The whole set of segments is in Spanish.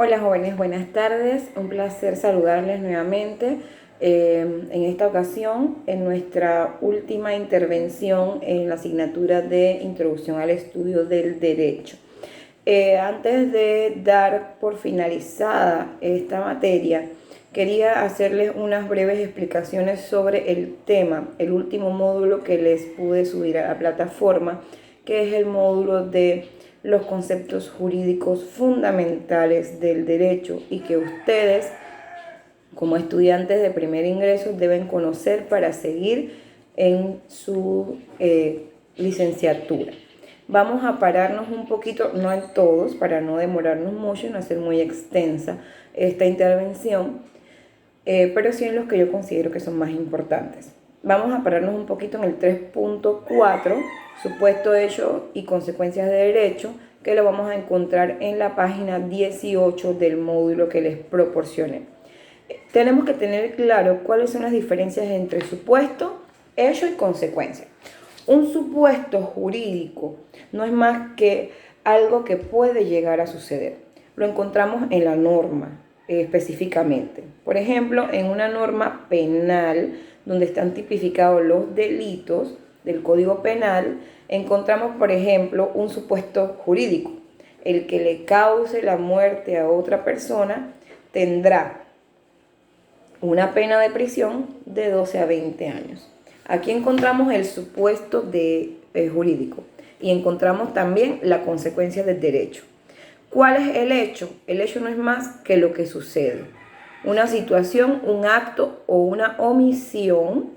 Hola jóvenes, buenas tardes. Un placer saludarles nuevamente en esta ocasión en nuestra última intervención en la asignatura de Introducción al Estudio del Derecho. Antes de dar por finalizada esta materia, quería hacerles unas breves explicaciones sobre el tema, el último módulo que les pude subir a la plataforma, que es el módulo de los conceptos jurídicos fundamentales del derecho y que ustedes, como estudiantes de primer ingreso, deben conocer para seguir en su licenciatura. Vamos a pararnos un poquito, no en todos, para no demorarnos mucho y no hacer muy extensa esta intervención, pero sí en los que yo considero que son más importantes. Vamos a pararnos un poquito en el 3.4, supuesto hecho y consecuencias de derecho, que lo vamos a encontrar en la página 18 del módulo que les proporcioné. Tenemos que tener claro cuáles son las diferencias entre supuesto, hecho y consecuencia. Un supuesto jurídico no es más que algo que puede llegar a suceder. Lo encontramos en la norma específicamente. Por ejemplo, en una norma penal donde están tipificados los delitos del Código Penal, encontramos, por ejemplo, un supuesto jurídico. El que le cause la muerte a otra persona tendrá una pena de prisión de 12 a 20 años. Aquí encontramos el supuesto jurídico y encontramos también la consecuencia del derecho. ¿Cuál es el hecho? El hecho no es más que lo que sucede. Una situación, un acto o una omisión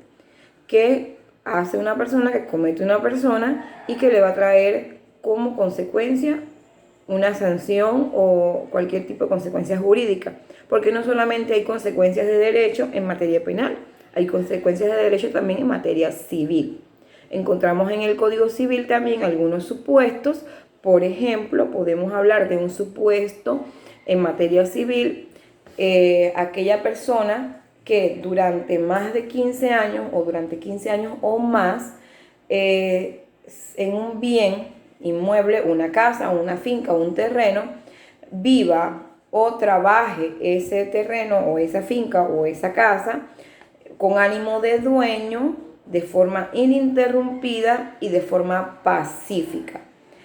que hace una persona, que comete una persona y que le va a traer como consecuencia una sanción o cualquier tipo de consecuencia jurídica. Porque no solamente hay consecuencias de derecho en materia penal, hay consecuencias de derecho también en materia civil. Encontramos en el Código Civil también algunos supuestos. Por ejemplo, podemos hablar de un supuesto en materia civil, aquella persona que durante más de 15 años o durante 15 años o más en un bien inmueble, una casa, una finca, un terreno, viva o trabaje ese terreno o esa finca o esa casa con ánimo de dueño, de forma ininterrumpida y de forma pacífica.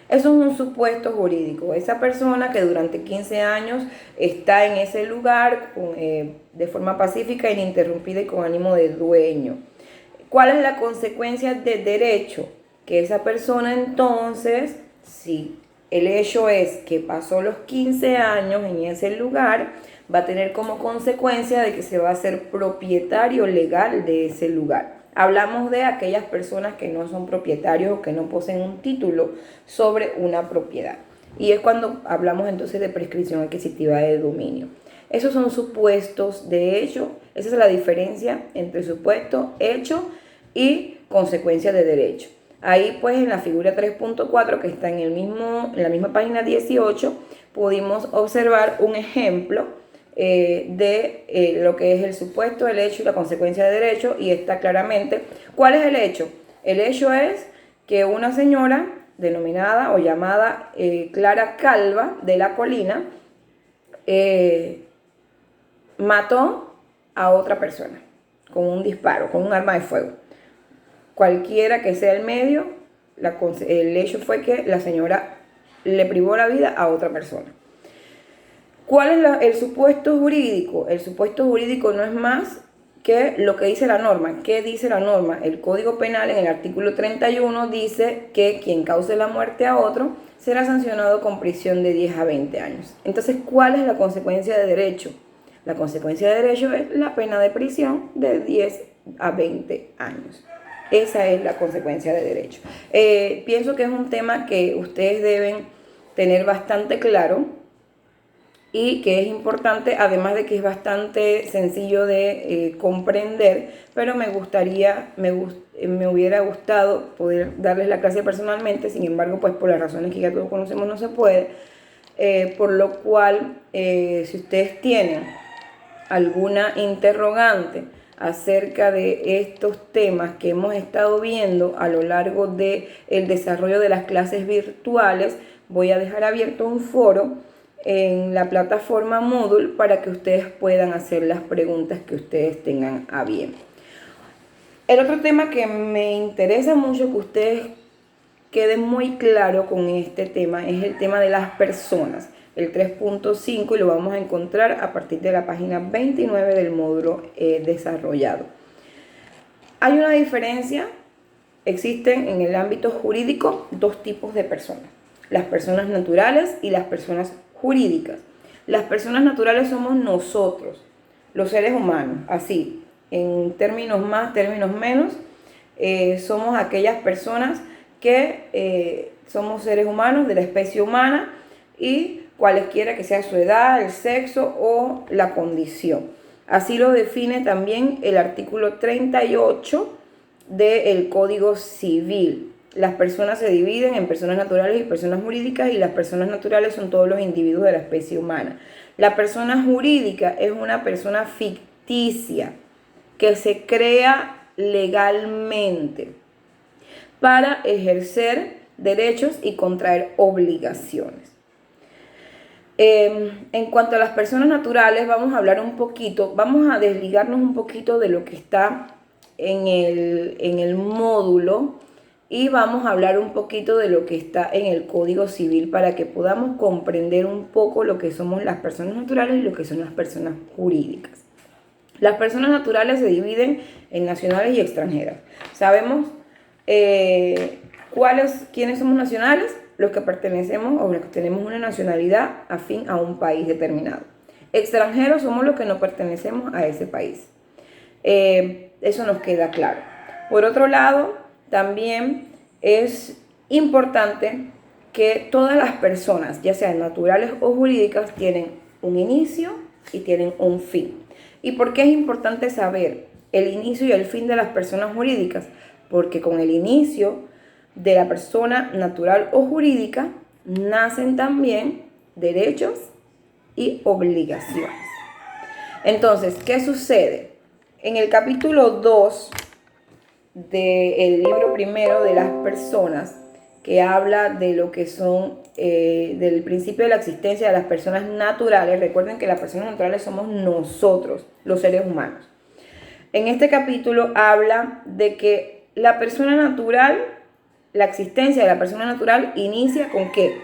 Eso es un supuesto jurídico. Esa persona que durante 15 años está en ese lugar de forma pacífica, ininterrumpida y con ánimo de dueño. ¿Cuál es la consecuencia de derecho? Que esa persona entonces, si el hecho es que pasó los 15 años en ese lugar, va a tener como consecuencia de que se va a hacer propietario legal de ese lugar. Hablamos de aquellas personas que no son propietarios o que no poseen un título sobre una propiedad. Y es cuando hablamos entonces de prescripción adquisitiva de dominio. Esos son supuestos de hecho. Esa es la diferencia entre supuesto, hecho y consecuencia de derecho. Ahí pues en la figura 3.4 que está en la misma página 18 pudimos observar un ejemplo de lo que es el supuesto, el hecho y la consecuencia de derecho, y está claramente. ¿Cuál es el hecho? El hecho es que una señora denominada o llamada Clara Calva de la Colina mató a otra persona con un disparo, con un arma de fuego. Cualquiera que sea el medio, el hecho fue que la señora le privó la vida a otra persona. ¿Cuál es el supuesto jurídico? El supuesto jurídico no es más que lo que dice la norma. ¿Qué dice la norma? El Código Penal en el artículo 31 dice que quien cause la muerte a otro será sancionado con prisión de 10 a 20 años. Entonces, ¿cuál es la consecuencia de derecho? La consecuencia de derecho es la pena de prisión de 10 a 20 años. Esa es la consecuencia de derecho. Pienso que es un tema que ustedes deben tener bastante claro y que es importante, además de que es bastante sencillo de comprender, pero me hubiera gustado poder darles la clase personalmente. Sin embargo, pues por las razones que ya todos conocemos no se puede, por lo cual si ustedes tienen alguna interrogante acerca de estos temas que hemos estado viendo a lo largo del desarrollo de las clases virtuales, voy a dejar abierto un foro en la plataforma Moodle para que ustedes puedan hacer las preguntas que ustedes tengan a bien. El otro tema que me interesa mucho que ustedes queden muy claro con este tema es el tema de las personas, el 3.5, y lo vamos a encontrar a partir de la página 29 del módulo desarrollado. Hay una diferencia, existen en el ámbito jurídico dos tipos de personas: las personas naturales y las personas jurídicas. Las personas naturales somos nosotros, los seres humanos, así, en términos más, términos menos, somos aquellas personas que somos seres humanos de la especie humana y cualesquiera que sea su edad, el sexo o la condición. Así lo define también el artículo 38 del Código Civil. Las personas se dividen en personas naturales y personas jurídicas, y las personas naturales son todos los individuos de la especie humana. La persona jurídica es una persona ficticia que se crea legalmente para ejercer derechos y contraer obligaciones. En cuanto a las personas naturales, vamos a hablar un poquito, vamos a desligarnos un poquito de lo que está en el módulo, y vamos a hablar un poquito de lo que está en el Código Civil para que podamos comprender un poco lo que somos las personas naturales y lo que son las personas jurídicas. Las personas naturales se dividen en nacionales y extranjeras. Sabemos quiénes somos nacionales: los que pertenecemos o los que tenemos una nacionalidad afín a un país determinado. Extranjeros somos los que no pertenecemos a ese país. Eso nos queda claro. Por otro lado, también es importante que todas las personas, ya sean naturales o jurídicas, tienen un inicio y tienen un fin. ¿Y por qué es importante saber el inicio y el fin de las personas jurídicas? Porque con el inicio de la persona natural o jurídica nacen también derechos y obligaciones. Entonces, ¿qué sucede? En el capítulo 2 del libro primero de las personas, que habla de lo que son, del principio de la existencia de las personas naturales. Recuerden que las personas naturales somos nosotros, los seres humanos. En este capítulo habla de que la persona natural, la existencia de la persona natural inicia ¿con qué?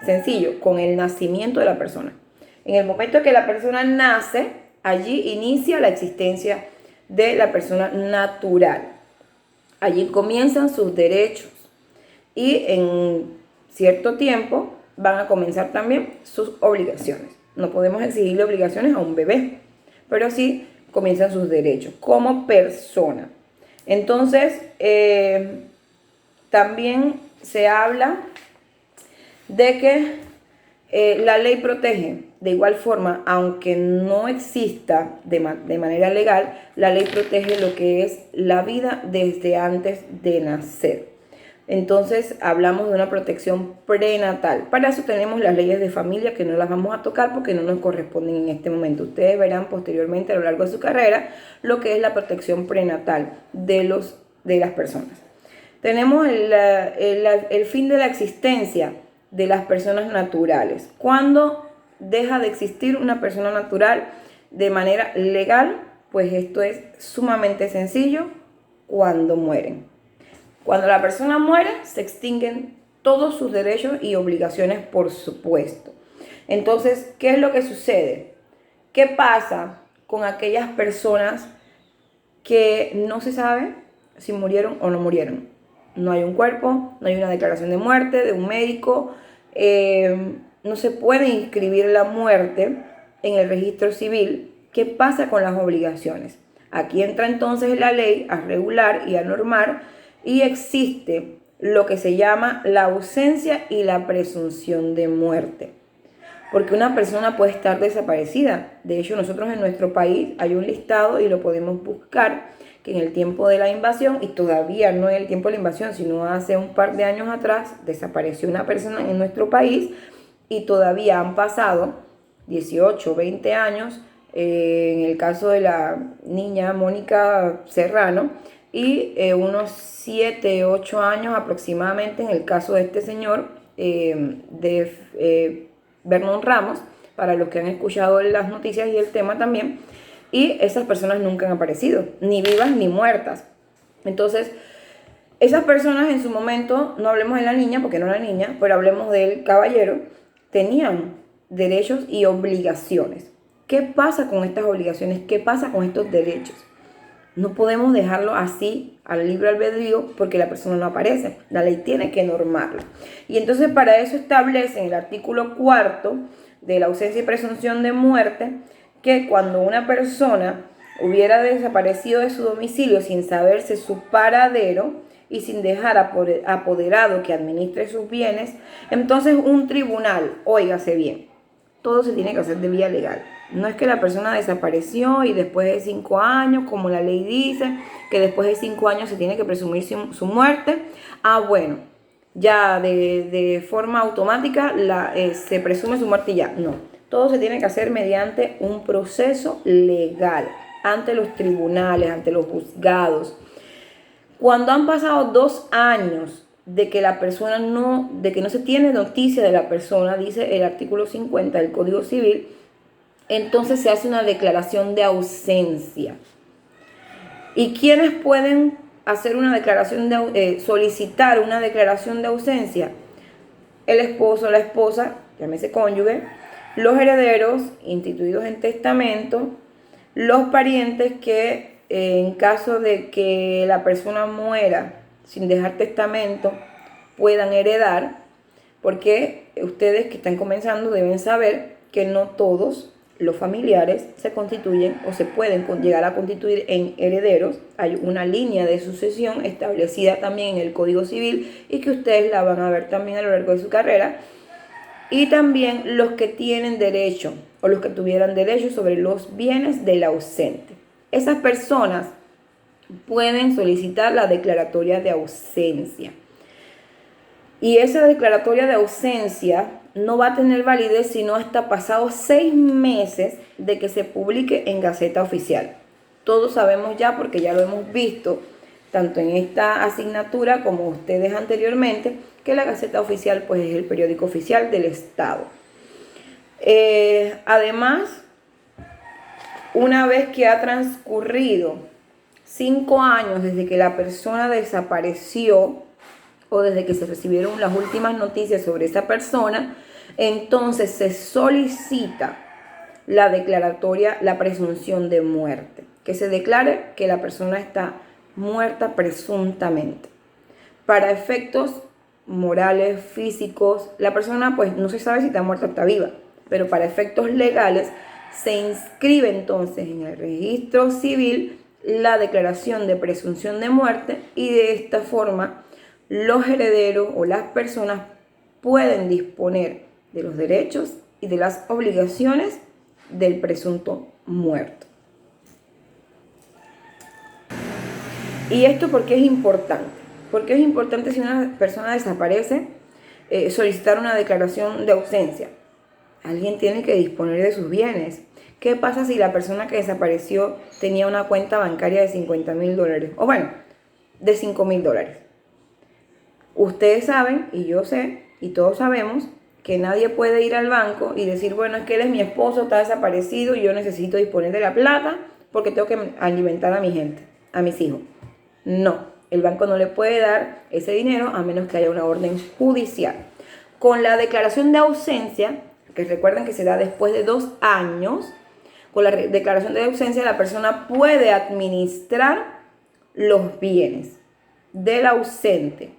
Sencillo, con el nacimiento de la persona. En el momento que la persona nace, allí inicia la existencia de la persona natural. Allí comienzan sus derechos y en cierto tiempo van a comenzar también sus obligaciones. No podemos exigirle obligaciones a un bebé, pero sí comienzan sus derechos como persona. Entonces, también se habla de que la ley protege. De igual forma, aunque no exista de manera legal, la ley protege lo que es la vida desde antes de nacer. Entonces hablamos de una protección prenatal. Para eso tenemos las leyes de familia, que no las vamos a tocar porque no nos corresponden en este momento. Ustedes verán posteriormente a lo largo de su carrera lo que es la protección prenatal de las personas. Tenemos el fin de la existencia de las personas naturales. ¿Cuándo deja de existir una persona natural de manera legal? Pues esto es sumamente sencillo: cuando mueren. Cuando la persona muere, se extinguen todos sus derechos y obligaciones, por supuesto. Entonces, ¿qué es lo que sucede? ¿Qué pasa con aquellas personas que no se sabe si murieron o no murieron? No hay un cuerpo, no hay una declaración de muerte de un médico, no se puede inscribir la muerte en el registro civil. ¿Qué pasa con las obligaciones? Aquí entra entonces la ley a regular y a normar, y existe lo que se llama la ausencia y la presunción de muerte. Porque una persona puede estar desaparecida. De hecho, nosotros en nuestro país hay un listado y lo podemos buscar, que en el tiempo de la invasión, y todavía no en el tiempo de la invasión, sino hace un par de años atrás, desapareció una persona en nuestro país, y todavía han pasado 18, 20 años, en el caso de la niña Mónica Serrano, y unos 7, 8 años aproximadamente en el caso de este señor, Vernon Ramos, para los que han escuchado las noticias y el tema también, y esas personas nunca han aparecido, ni vivas ni muertas. Entonces, esas personas en su momento, no hablemos de la niña, porque no era niña, pero hablemos del caballero, tenían derechos y obligaciones. ¿Qué pasa con estas obligaciones? ¿Qué pasa con estos derechos? No podemos dejarlo así al libre albedrío porque la persona no aparece. La ley tiene que normarlo. Y entonces para eso establece en el artículo 4 de la ausencia y presunción de muerte que cuando una persona hubiera desaparecido de su domicilio sin saberse su paradero y sin dejar apoderado que administre sus bienes, entonces un tribunal, óigase bien, todo se tiene que hacer de vía legal. No es que la persona desapareció y después de 5 años, como la ley dice, que después de 5 años se tiene que presumir su muerte. Bueno, ya de forma automática se presume su muerte y ya. No, todo se tiene que hacer mediante un proceso legal, ante los tribunales, ante los juzgados. Cuando han pasado 2 años de que no se tiene noticia de la persona, dice el artículo 50 del Código Civil, entonces se hace una declaración de ausencia. ¿Y quiénes pueden hacer una declaración solicitar una declaración de ausencia? El esposo, la esposa, llámese cónyuge, los herederos instituidos en testamento, los parientes que en caso de que la persona muera sin dejar testamento puedan heredar, porque ustedes que están comenzando deben saber que no todos los familiares se constituyen o se pueden llegar a constituir en herederos. Hay una línea de sucesión establecida también en el Código Civil y que ustedes la van a ver también a lo largo de su carrera. Y también los que tienen derecho o los que tuvieran derecho sobre los bienes del ausente. Esas personas pueden solicitar la declaratoria de ausencia. Y esa declaratoria de ausencia no va a tener validez sino hasta pasados 6 meses de que se publique en Gaceta Oficial. Todos sabemos ya, porque ya lo hemos visto, tanto en esta asignatura como ustedes anteriormente, que la Gaceta Oficial pues, es el periódico oficial del Estado. Además, una vez que ha transcurrido 5 años desde que la persona desapareció, o desde que se recibieron las últimas noticias sobre esa persona, entonces se solicita la declaratoria, la presunción de muerte, que se declare que la persona está muerta presuntamente. Para efectos morales, físicos, la persona pues no se sabe si está muerta o está viva, pero para efectos legales se inscribe entonces en el registro civil la declaración de presunción de muerte y de esta forma los herederos o las personas pueden disponer de los derechos y de las obligaciones del presunto muerto. ¿Y esto por qué es importante? Porque es importante si una persona desaparece solicitar una declaración de ausencia. Alguien tiene que disponer de sus bienes. ¿Qué pasa si la persona que desapareció tenía una cuenta bancaria de $50,000? O bueno, de $5,000. Ustedes saben, y yo sé, y todos sabemos, que nadie puede ir al banco y decir, bueno, es que él es mi esposo, está desaparecido y yo necesito disponer de la plata porque tengo que alimentar a mi gente, a mis hijos. No, el banco no le puede dar ese dinero a menos que haya una orden judicial. Con la declaración de ausencia, que recuerden que se da después de 2 años, con la declaración de ausencia la persona puede administrar los bienes del ausente.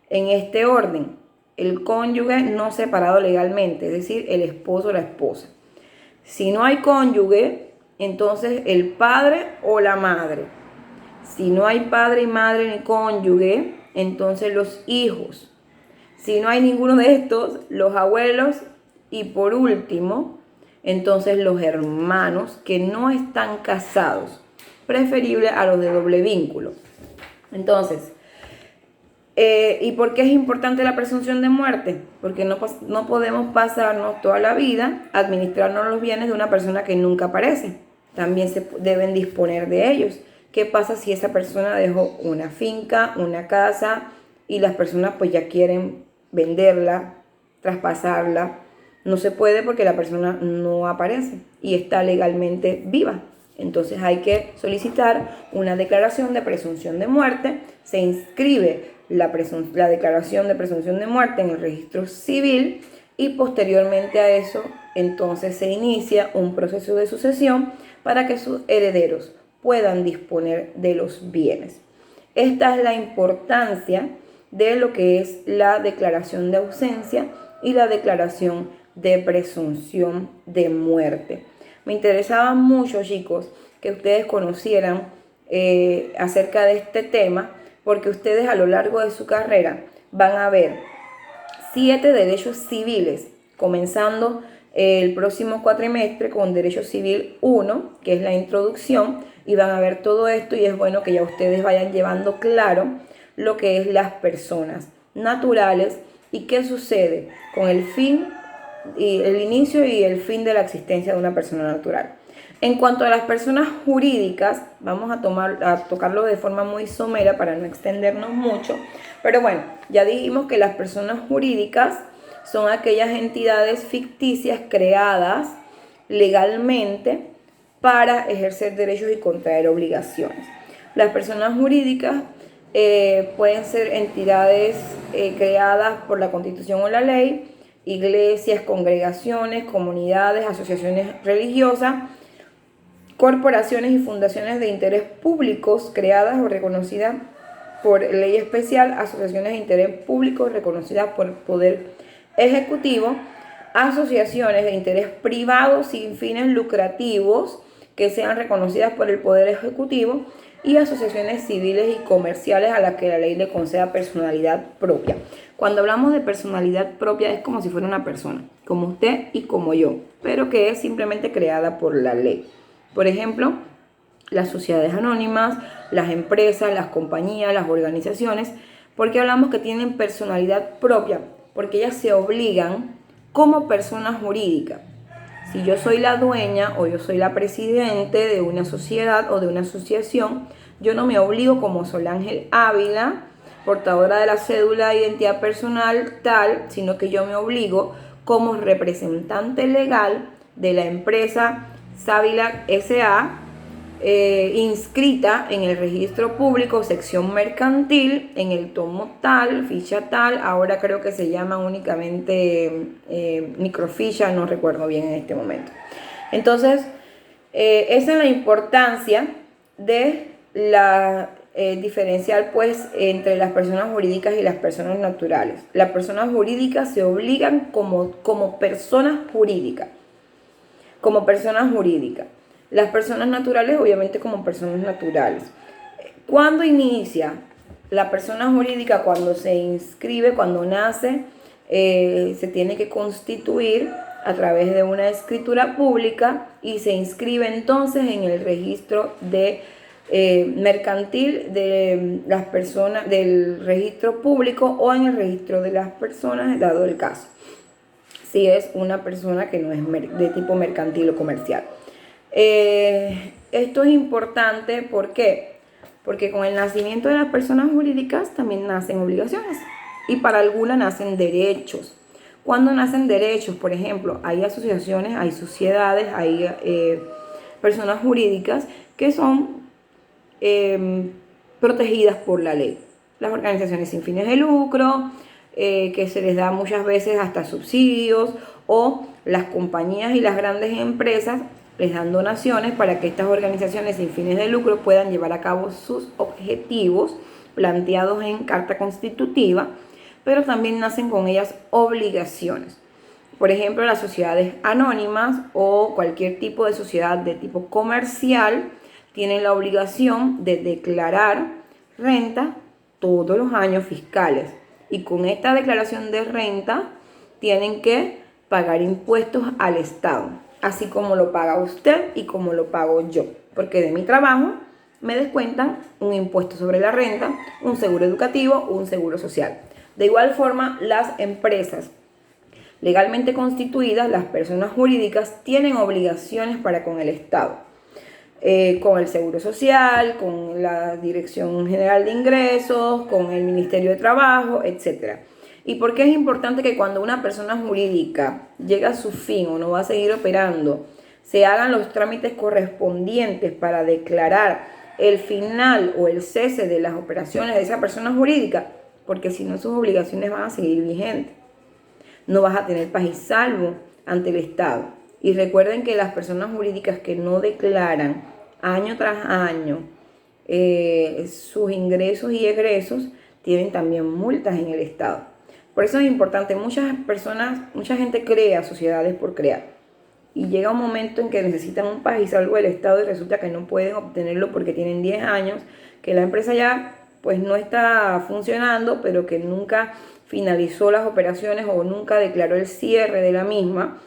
En este orden, el cónyuge no separado legalmente, es decir, el esposo o la esposa. Si no hay cónyuge, entonces el padre o la madre. Si no hay padre y madre ni cónyuge, entonces los hijos. Si no hay ninguno de estos, los abuelos y por último, entonces los hermanos que no están casados, preferible a los de doble vínculo. Entonces, ¿y por qué es importante la presunción de muerte? Porque no podemos pasarnos toda la vida administrarnos los bienes de una persona que nunca aparece. También se deben disponer de ellos. ¿Qué pasa si esa persona dejó una finca, una casa y las personas pues ya quieren venderla, traspasarla? No se puede porque la persona no aparece y está legalmente viva. Entonces hay que solicitar una declaración de presunción de muerte. Se inscribe la declaración de presunción de muerte en el registro civil y posteriormente a eso entonces se inicia un proceso de sucesión para que sus herederos puedan disponer de los bienes. Esta es la importancia de lo que es la declaración de ausencia y la declaración de presunción de muerte. Me interesaba mucho, chicos, que ustedes conocieran acerca de este tema, porque ustedes a lo largo de su carrera van a ver 7 derechos civiles, comenzando el próximo cuatrimestre con Derecho Civil 1, que es la introducción, y van a ver todo esto y es bueno que ya ustedes vayan llevando claro lo que es las personas naturales y qué sucede con el fin y el inicio y el fin de la existencia de una persona natural. En cuanto a las personas jurídicas, vamos a tocarlo de forma muy somera para no extendernos mucho, pero bueno, ya dijimos que las personas jurídicas son aquellas entidades ficticias creadas legalmente para ejercer derechos y contraer obligaciones. Las personas jurídicas pueden ser entidades creadas por la Constitución o la ley, iglesias, congregaciones, comunidades, asociaciones religiosas, corporaciones y fundaciones de interés públicos creadas o reconocidas por ley especial, asociaciones de interés público reconocidas por Poder Ejecutivo, asociaciones de interés privado sin fines lucrativos que sean reconocidas por el Poder Ejecutivo y asociaciones civiles y comerciales a las que la ley le conceda personalidad propia. Cuando hablamos de personalidad propia es como si fuera una persona, como usted y como yo, pero que es simplemente creada por la ley. Por ejemplo, las sociedades anónimas, las empresas, las compañías, las organizaciones. ¿Por qué hablamos que tienen personalidad propia? Porque ellas se obligan como persona jurídica. Si yo soy la dueña o yo soy la presidente de una sociedad o de una asociación, yo no me obligo como Solángel Ávila, portadora de la cédula de identidad personal tal, sino que yo me obligo como representante legal de la empresa Savilac S.A., inscrita en el registro público, sección mercantil, en el tomo tal, ficha tal, ahora creo que se llama únicamente microficha, no recuerdo bien en este momento. Entonces, esa es la importancia de la diferencial pues entre las personas jurídicas y las personas naturales. Las personas jurídicas se obligan como personas jurídicas. Como personas jurídicas. Las personas naturales, obviamente, como personas naturales. ¿Cuándo inicia la persona jurídica? Cuando se inscribe, cuando nace, se tiene que constituir a través de una escritura pública y se inscribe entonces en el registro de mercantil de las personas, del registro público o en el registro de las personas, dado el caso. Si es una persona que no es de tipo mercantil o comercial. Esto es importante, ¿por qué? Porque con el nacimiento de las personas jurídicas también nacen obligaciones y para algunas nacen derechos. Cuando nacen derechos, por ejemplo, hay asociaciones, hay sociedades, hay personas jurídicas que son protegidas por la ley. Las organizaciones sin fines de lucro, que se les da muchas veces hasta subsidios, o las compañías y las grandes empresas les dan donaciones para que estas organizaciones sin fines de lucro puedan llevar a cabo sus objetivos planteados en Carta Constitutiva, pero también nacen con ellas obligaciones. Por ejemplo, las sociedades anónimas o cualquier tipo de sociedad de tipo comercial tienen la obligación de declarar renta todos los años fiscales. Y con esta declaración de renta tienen que pagar impuestos al Estado, así como lo paga usted y como lo pago yo, porque de mi trabajo me descuentan un impuesto sobre la renta, un seguro educativo, un seguro social. De igual forma, las empresas legalmente constituidas, las personas jurídicas, tienen obligaciones para con el Estado, con el Seguro Social, con la Dirección General de Ingresos, con el Ministerio de Trabajo, etc. ¿Y por qué es importante que cuando una persona jurídica llega a su fin o no va a seguir operando, se hagan los trámites correspondientes para declarar el final o el cese de las operaciones de esa persona jurídica? Porque si no, sus obligaciones van a seguir vigentes. No vas a tener paz y salvo ante el Estado. Y recuerden que las personas jurídicas que no declaran año tras año sus ingresos y egresos tienen también multas en el Estado. Por eso es importante, muchas gente crea sociedades por crear. Y llega un momento en que necesitan un paz y salvo del Estado y resulta que no pueden obtenerlo porque tienen 10 años, que la empresa ya pues no está funcionando, pero que nunca finalizó las operaciones o nunca declaró el cierre de la misma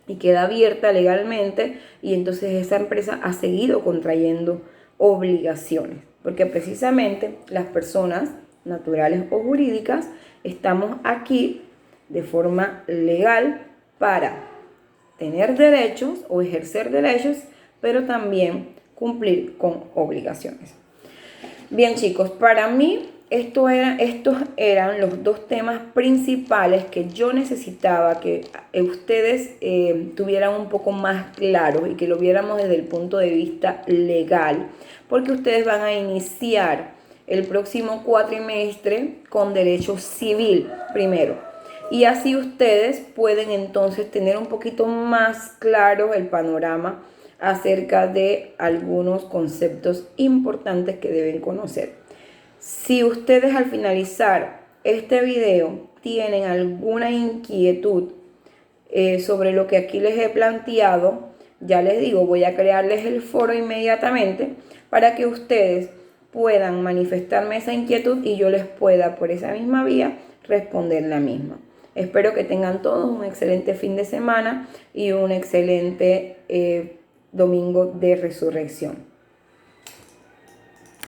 y queda abierta legalmente, y entonces esa empresa ha seguido contrayendo obligaciones, porque precisamente las personas naturales o jurídicas estamos aquí de forma legal para tener derechos o ejercer derechos, pero también cumplir con obligaciones. Bien, chicos, para mí estos eran los dos temas principales que yo necesitaba que ustedes tuvieran un poco más claros y que lo viéramos desde el punto de vista legal, porque ustedes van a iniciar el próximo cuatrimestre con derecho civil primero. Y así ustedes pueden entonces tener un poquito más claro el panorama acerca de algunos conceptos importantes que deben conocer. Si ustedes al finalizar este video tienen alguna inquietud sobre lo que aquí les he planteado, ya les digo, voy a crearles el foro inmediatamente para que ustedes puedan manifestarme esa inquietud y yo les pueda por esa misma vía responder la misma. Espero que tengan todos un excelente fin de semana y un excelente domingo de resurrección.